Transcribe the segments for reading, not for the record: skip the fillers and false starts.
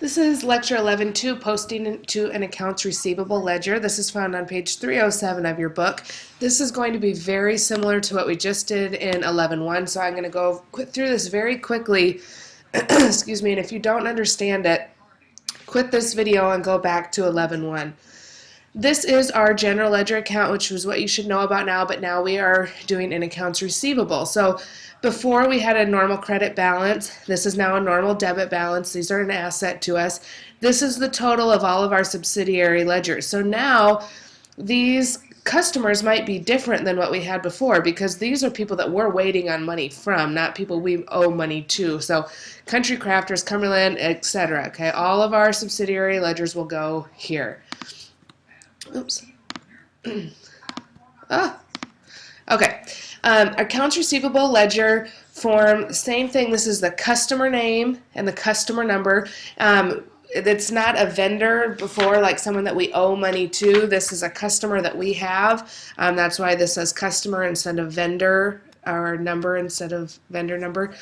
This is Lecture 11.2, Posting to an Accounts Receivable Ledger. This is found on page 307 of your book. This is going to be very similar to what we just did in 11.1, so I'm going to go through this very quickly. Excuse me, and if you don't understand it, quit this video and go back to 11.1. This is our general ledger account, which was what you should know about now, but now we are doing an accounts receivable. So before we had a normal credit balance, this is now a normal debit balance. These are an asset to us. This is the total of all of our subsidiary ledgers. So now these customers might be different than what we had before because these are people that we're waiting on money from, not people we owe money to. So Country Crafters, Cumberland, etc. Okay, all of our subsidiary ledgers will go here. Oops. Okay. Accounts receivable ledger form, same thing. This is the customer name and the customer number. It's not a vendor before, like someone that we owe money to. This is a customer that we have. That's why this says customer instead of vendor, or number instead of vendor number.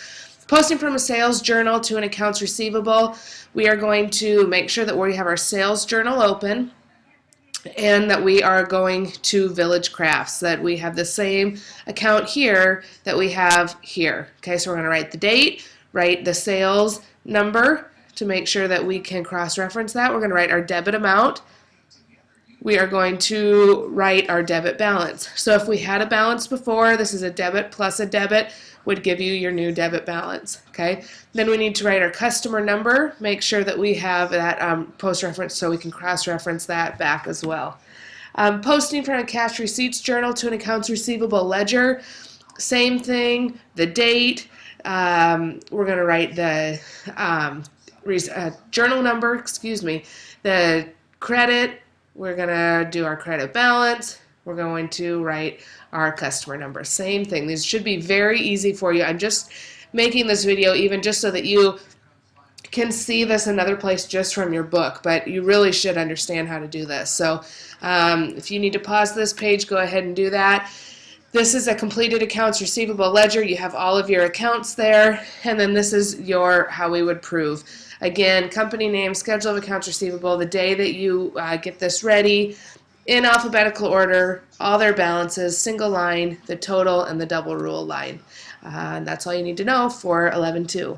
Posting from a sales journal to an accounts receivable. We are going to make sure that we have our sales journal open, and that we are going to Village Crafts, that we have the same account here that we have here. Okay, so we're going to write the date, write the sales number to make sure that we can cross-reference that. We're going to write our debit amount. We are going to write our debit balance. So if we had a balance before, this is a debit plus a debit, would give you your new debit balance. Okay. Then we need to write our customer number, make sure that we have that post-reference so we can cross-reference that back as well. Posting from a cash receipts journal to an accounts receivable ledger, same thing, the date, we're going to write the journal number, the credit, we're going to do our credit balance, we're going to write our customer number. Same thing. These should be very easy for you. I'm just making this video even just so that you can see this another place just from your book, but you really should understand how to do this. So if you need to pause this page, go ahead and do that. This is a completed accounts receivable ledger. You have all of your accounts there, and then this is your how we would prove. Again, company name, schedule of accounts receivable, the day that you get this ready, in alphabetical order, all their balances, single line, the total, and the double rule line. That's all you need to know for 11.2.